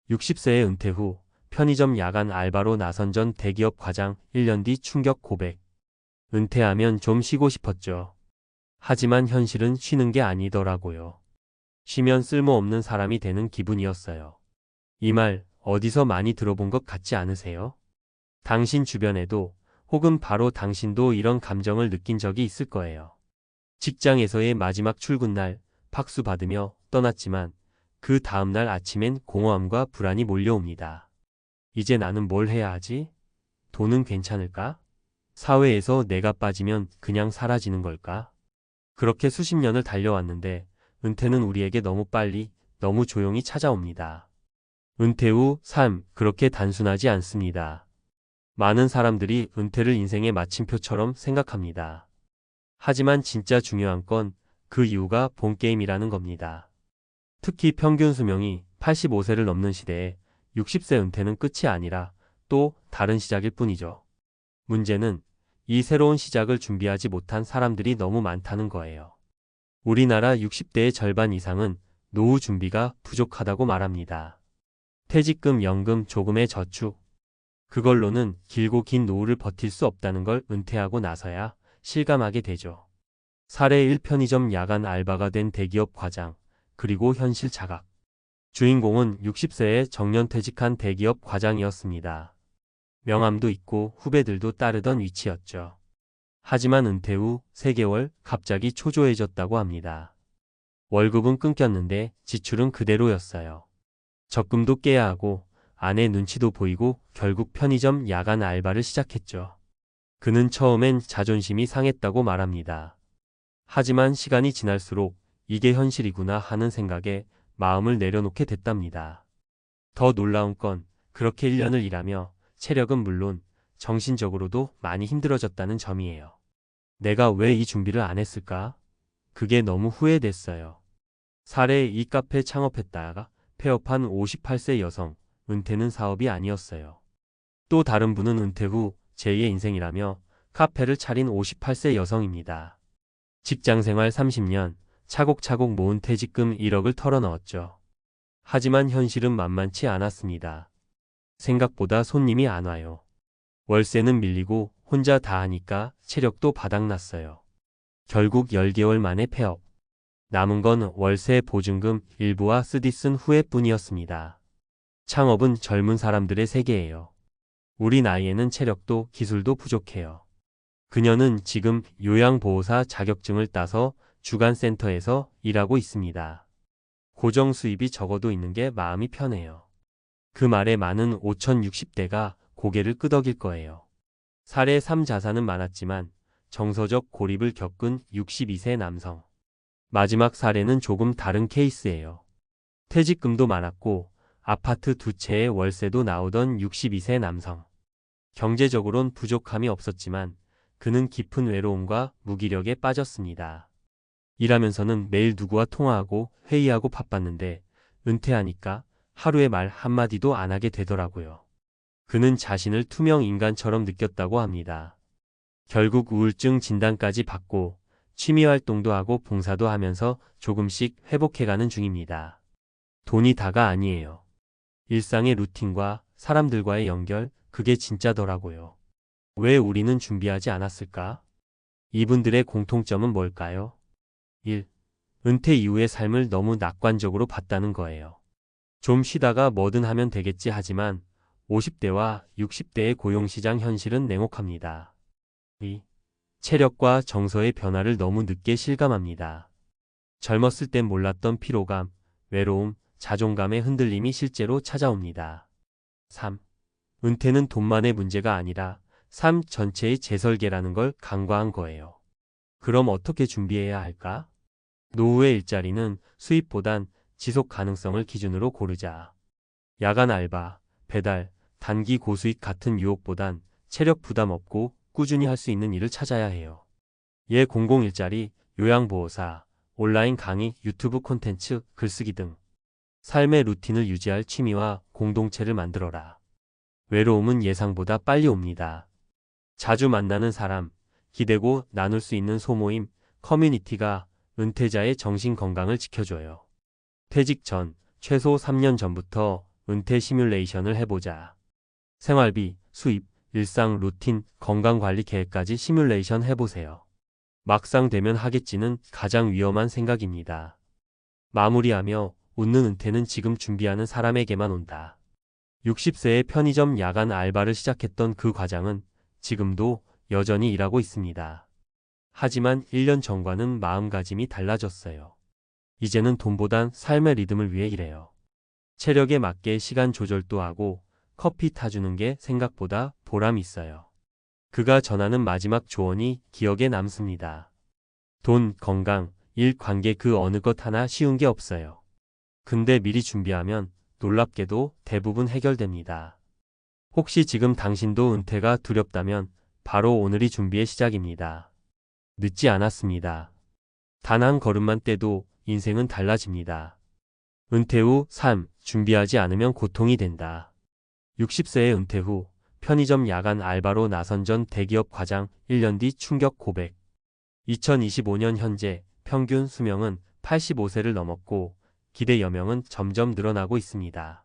60세의 은퇴 후 편의점 야간 알바로 나선 전 대기업 과장 1년 뒤 충격 고백. 은퇴하면 좀 쉬고 싶었죠. 하지만 현실은 쉬는 게 아니더라고요. 쉬면 쓸모없는 사람이 되는 기분이었어요. 이 말 어디서 많이 들어본 것 같지 않으세요? 당신 주변에도 혹은 바로 당신도 이런 감정을 느낀 적이 있을 거예요. 직장에서의 마지막 출근날 박수 받으며 떠났지만 그 다음날 아침엔 공허함과 불안이 몰려옵니다. 이제 나는 뭘 해야 하지? 돈은 괜찮을까? 사회에서 내가 빠지면 그냥 사라지는 걸까? 그렇게 수십 년을 달려왔는데 은퇴는 우리에게 너무 빨리, 너무 조용히 찾아옵니다. 은퇴 후 삶, 그렇게 단순하지 않습니다. 많은 사람들이 은퇴를 인생의 마침표처럼 생각합니다. 하지만 진짜 중요한 건 그 이유가 본게임이라는 겁니다. 특히 평균 수명이 85세를 넘는 시대에 60세 은퇴는 끝이 아니라 또 다른 시작일 뿐이죠. 문제는 이 새로운 시작을 준비하지 못한 사람들이 너무 많다는 거예요. 우리나라 60대의 절반 이상은 노후 준비가 부족하다고 말합니다. 퇴직금, 연금, 조금의 저축. 그걸로는 길고 긴 노후를 버틸 수 없다는 걸 은퇴하고 나서야 실감하게 되죠. 사례 1, 편의점 야간 알바가 된 대기업 과장, 그리고 현실 자각. 주인공은 60세에 정년퇴직한 대기업 과장이었습니다. 명함도 있고 후배들도 따르던 위치였죠. 하지만 은퇴 후 3개월 갑자기 초조해졌다고 합니다. 월급은 끊겼는데 지출은 그대로였어요. 적금도 깨야 하고 아내 눈치도 보이고 결국 편의점 야간 알바를 시작했죠. 그는 처음엔 자존심이 상했다고 말합니다. 하지만 시간이 지날수록 이게 현실이구나 하는 생각에 마음을 내려놓게 됐답니다. 더 놀라운 건 그렇게 1년을 일하며 체력은 물론 정신적으로도 많이 힘들어졌다는 점이에요. 내가 왜 이 준비를 안 했을까? 그게 너무 후회됐어요. 사례 2, 카페 창업했다가 폐업한 58세 여성, 은퇴는 사업이 아니었어요. 또 다른 분은 은퇴 후 제2의 인생이라며 카페를 차린 58세 여성입니다. 직장생활 30년, 차곡차곡 모은 퇴직금 1억을 털어넣었죠. 하지만 현실은 만만치 않았습니다. 생각보다 손님이 안 와요. 월세는 밀리고 혼자 다 하니까 체력도 바닥났어요. 결국 10개월 만에 폐업. 남은 건 월세 보증금 일부와 쓰디 쓴 후회뿐이었습니다. 창업은 젊은 사람들의 세계예요. 우리 나이에는 체력도 기술도 부족해요. 그녀는 지금 요양보호사 자격증을 따서 주간센터에서 일하고 있습니다. 고정 수입이 적어도 있는 게 마음이 편해요. 그 말에 많은 5060대가 고개를 끄덕일 거예요. 사례 3, 자산은 많았지만 정서적 고립을 겪은 62세 남성. 마지막 사례는 조금 다른 케이스예요. 퇴직금도 많았고 아파트 2채의 월세도 나오던 62세 남성. 경제적으론 부족함이 없었지만 그는 깊은 외로움과 무기력에 빠졌습니다. 일하면서는 매일 누구와 통화하고 회의하고 바빴는데 은퇴하니까 하루에 말 한마디도 안 하게 되더라고요. 그는 자신을 투명 인간처럼 느꼈다고 합니다. 결국 우울증 진단까지 받고 취미활동도 하고 봉사도 하면서 조금씩 회복해가는 중입니다. 돈이 다가 아니에요. 일상의 루틴과 사람들과의 연결, 그게 진짜더라고요. 왜 우리는 준비하지 않았을까? 이분들의 공통점은 뭘까요? 1. 은퇴 이후의 삶을 너무 낙관적으로 봤다는 거예요. 좀 쉬다가 뭐든 하면 되겠지 하지만 50대와 60대의 고용시장 현실은 냉혹합니다. 2. 체력과 정서의 변화를 너무 늦게 실감합니다. 젊었을 땐 몰랐던 피로감, 외로움, 자존감의 흔들림이 실제로 찾아옵니다. 3. 은퇴는 돈만의 문제가 아니라 삶 전체의 재설계라는 걸 간과한 거예요. 그럼 어떻게 준비해야 할까? 노후의 일자리는 수입보단 지속 가능성을 기준으로 고르자. 야간 알바, 배달, 단기 고수익 같은 유혹보단 체력 부담 없고 꾸준히 할 수 있는 일을 찾아야 해요. 공공 일자리, 요양보호사, 온라인 강의, 유튜브 콘텐츠, 글쓰기 등 삶의 루틴을 유지할 취미와 공동체를 만들어라. 외로움은 예상보다 빨리 옵니다. 자주 만나는 사람, 기대고 나눌 수 있는 소모임, 커뮤니티가 은퇴자의 정신 건강을 지켜줘요. 퇴직 전, 최소 3년 전부터 은퇴 시뮬레이션을 해보자. 생활비, 수입, 일상 루틴, 건강관리 계획까지 시뮬레이션 해보세요. 막상 되면 하겠지는 가장 위험한 생각입니다. 마무리하며 웃는 은퇴는 지금 준비하는 사람에게만 온다. 60세에 편의점 야간 알바를 시작했던 그 과장은 지금도 여전히 일하고 있습니다. 하지만 1년 전과는 마음가짐이 달라졌어요. 이제는 돈보단 삶의 리듬을 위해 일해요. 체력에 맞게 시간 조절도 하고 커피 타주는 게 생각보다 보람 있어요. 그가 전하는 마지막 조언이 기억에 남습니다. 돈, 건강, 일, 관계 그 어느 것 하나 쉬운 게 없어요. 근데 미리 준비하면 놀랍게도 대부분 해결됩니다. 혹시 지금 당신도 은퇴가 두렵다면 바로 오늘이 준비의 시작입니다. 늦지 않았습니다. 단 한 걸음만 떼도 인생은 달라집니다. 은퇴 후 삶, 준비하지 않으면 고통이 된다. 60세의 은퇴 후 편의점 야간 알바로 나선 전 대기업 과장 1년 뒤 충격 고백. 2025년 현재 평균 수명은 85세를 넘었고 기대 여명은 점점 늘어나고 있습니다.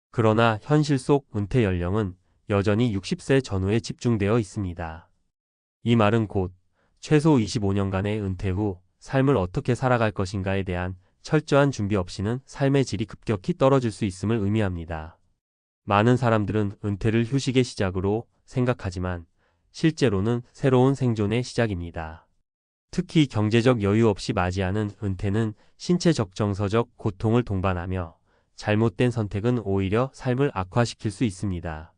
그러나 현실 속 은퇴 연령은 여전히 60세 전후에 집중되어 있습니다. 이 말은 곧 최소 25년간의 은퇴 후 삶을 어떻게 살아갈 것인가에 대한 철저한 준비 없이는 삶의 질이 급격히 떨어질 수 있음을 의미합니다. 많은 사람들은 은퇴를 휴식의 시작으로 생각하지만 실제로는 새로운 생존의 시작입니다. 특히 경제적 여유 없이 맞이하는 은퇴는 신체적 정서적 고통을 동반하며 잘못된 선택은 오히려 삶을 악화시킬 수 있습니다.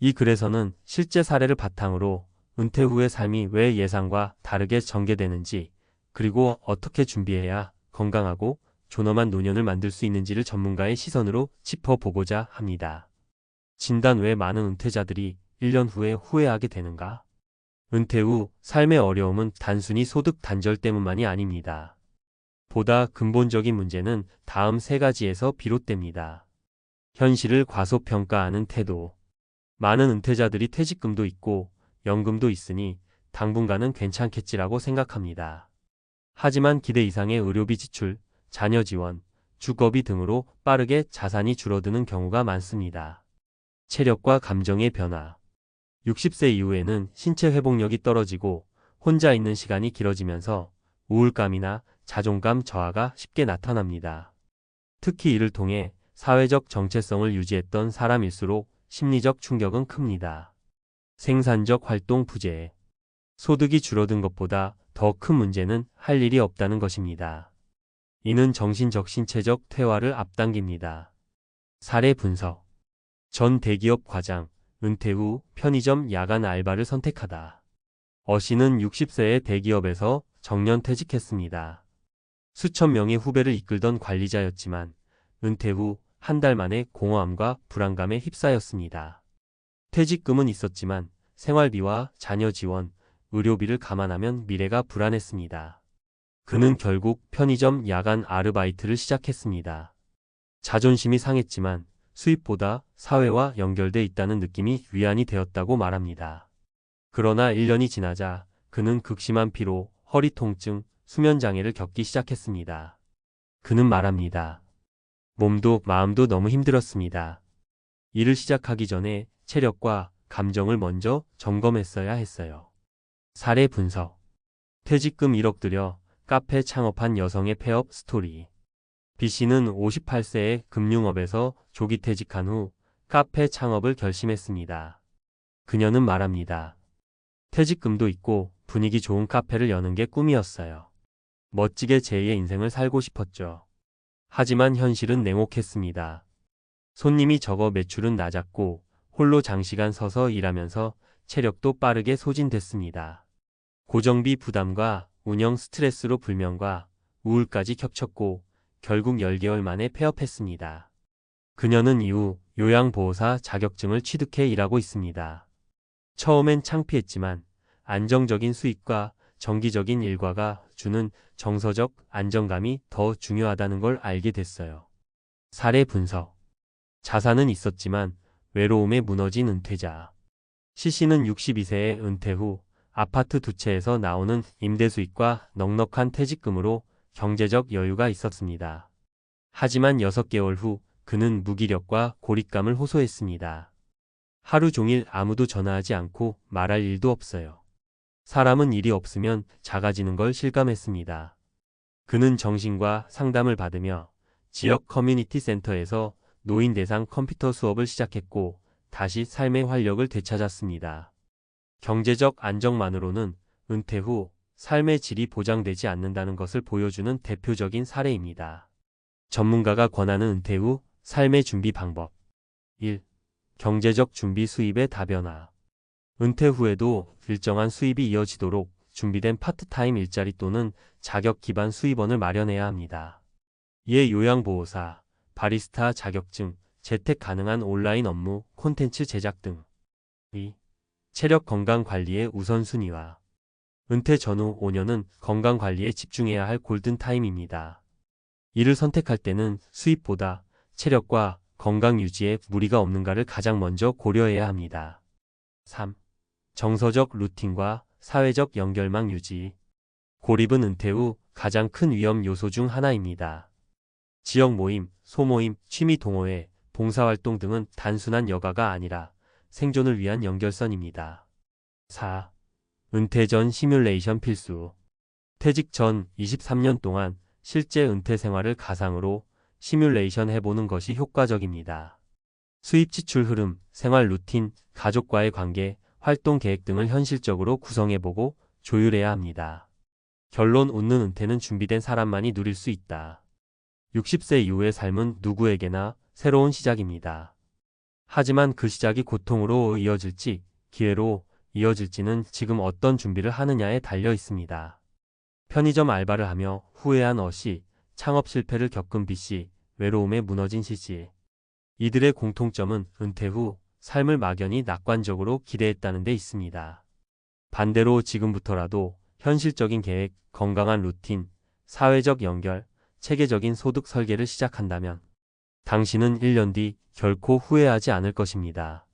이 글에서는 실제 사례를 바탕으로 은퇴 후의 삶이 왜 예상과 다르게 전개되는지 그리고 어떻게 준비해야 건강하고 존엄한 노년을 만들 수 있는지를 전문가의 시선으로 짚어보고자 합니다. 진단 왜 많은 은퇴자들이 1년 후에 후회하게 되는가? 은퇴 후 삶의 어려움은 단순히 소득 단절 때문만이 아닙니다. 보다 근본적인 문제는 다음 세 가지에서 비롯됩니다. 현실을 과소평가하는 태도. 많은 은퇴자들이 퇴직금도 있고 연금도 있으니 당분간은 괜찮겠지라고 생각합니다. 하지만 기대 이상의 의료비 지출, 자녀 지원, 주거비 등으로 빠르게 자산이 줄어드는 경우가 많습니다. 체력과 감정의 변화. 60세 이후에는 신체 회복력이 떨어지고 혼자 있는 시간이 길어지면서 우울감이나 자존감 저하가 쉽게 나타납니다. 특히 이를 통해 사회적 정체성을 유지했던 사람일수록 심리적 충격은 큽니다. 생산적 활동 부재. 소득이 줄어든 것보다 더 큰 문제는 할 일이 없다는 것입니다. 이는 정신적 신체적 퇴화를 앞당깁니다. 사례 분석. 전 대기업 과장, 은퇴 후 편의점 야간 알바를 선택하다. 어 씨는 60세의 대기업에서 정년 퇴직했습니다. 수천 명의 후배를 이끌던 관리자였지만 은퇴 후 한 달 만에 공허함과 불안감에 휩싸였습니다. 퇴직금은 있었지만 생활비와 자녀 지원, 의료비를 감안하면 미래가 불안했습니다. 그는 결국 편의점 야간 아르바이트를 시작했습니다. 자존심이 상했지만 수입보다 사회와 연결돼 있다는 느낌이 위안이 되었다고 말합니다. 그러나 1년이 지나자 그는 극심한 피로, 허리 통증, 수면 장애를 겪기 시작했습니다. 그는 말합니다. 몸도 마음도 너무 힘들었습니다. 일을 시작하기 전에 체력과 감정을 먼저 점검했어야 했어요. 사례 분석. 퇴직금 1억 들여 카페 창업한 여성의 폐업 스토리. B씨는 58세에 금융업에서 조기 퇴직한 후 카페 창업을 결심했습니다. 그녀는 말합니다. 퇴직금도 있고 분위기 좋은 카페를 여는 게 꿈이었어요. 멋지게 제2의 인생을 살고 싶었죠. 하지만 현실은 냉혹했습니다. 손님이 적어 매출은 낮았고 홀로 장시간 서서 일하면서 체력도 빠르게 소진됐습니다. 고정비 부담과 운영 스트레스로 불면과 우울까지 겹쳤고 결국 10개월 만에 폐업했습니다. 그녀는 이후 요양보호사 자격증을 취득해 일하고 있습니다. 처음엔 창피했지만 안정적인 수익과 정기적인 일과가 주는 정서적 안정감이 더 중요하다는 걸 알게 됐어요. 사례 분석. 자산은 있었지만 외로움에 무너진 은퇴자. C씨는 62세에 은퇴 후 아파트 두 채에서 나오는 임대 수익과 넉넉한 퇴직금으로 경제적 여유가 있었습니다. 하지만 6개월 후 그는 무기력과 고립감을 호소했습니다. 하루 종일 아무도 전화하지 않고 말할 일도 없어요. 사람은 일이 없으면 작아지는 걸 실감했습니다. 그는 정신과 상담을 받으며 지역 커뮤니티 센터에서 노인 대상 컴퓨터 수업을 시작했고 다시 삶의 활력을 되찾았습니다. 경제적 안정만으로는 은퇴 후 삶의 질이 보장되지 않는다는 것을 보여주는 대표적인 사례입니다. 전문가가 권하는 은퇴 후 삶의 준비 방법. 1. 경제적 준비 수입의 다변화. 은퇴 후에도 일정한 수입이 이어지도록 준비된 파트타임 일자리 또는 자격 기반 수입원을 마련해야 합니다. 이에 요양보호사, 바리스타 자격증, 재택 가능한 온라인 업무, 콘텐츠 제작 등. 2. 체력 건강 관리의 우선순위화. 은퇴 전후 5년은 건강 관리에 집중해야 할 골든타임입니다. 이를 선택할 때는 수입보다 체력과 건강 유지에 무리가 없는가를 가장 먼저 고려해야 합니다. 3. 정서적 루틴과 사회적 연결망 유지. 고립은 은퇴 후 가장 큰 위험 요소 중 하나입니다. 지역 모임, 소모임, 취미 동호회, 봉사활동 등은 단순한 여가가 아니라 생존을 위한 연결선입니다. 4. 은퇴 전 시뮬레이션 필수. 퇴직 전 23년 동안 실제 은퇴 생활을 가상으로 시뮬레이션 해보는 것이 효과적입니다. 수입 지출 흐름, 생활 루틴, 가족과의 관계, 활동 계획 등을 현실적으로 구성해보고 조율해야 합니다. 결론 웃는 은퇴는 준비된 사람만이 누릴 수 있다. 60세 이후의 삶은 누구에게나 새로운 시작입니다. 하지만 그 시작이 고통으로 이어질지 기회로 이어질지는 지금 어떤 준비를 하느냐에 달려 있습니다. 편의점 알바를 하며 후회한 어씨, 창업 실패를 겪은 B씨, 외로움에 무너진 C씨. 이들의 공통점은 은퇴 후 삶을 막연히 낙관적으로 기대했다는 데 있습니다. 반대로 지금부터라도 현실적인 계획, 건강한 루틴, 사회적 연결, 체계적인 소득 설계를 시작한다면 당신은 1년 뒤 결코 후회하지 않을 것입니다.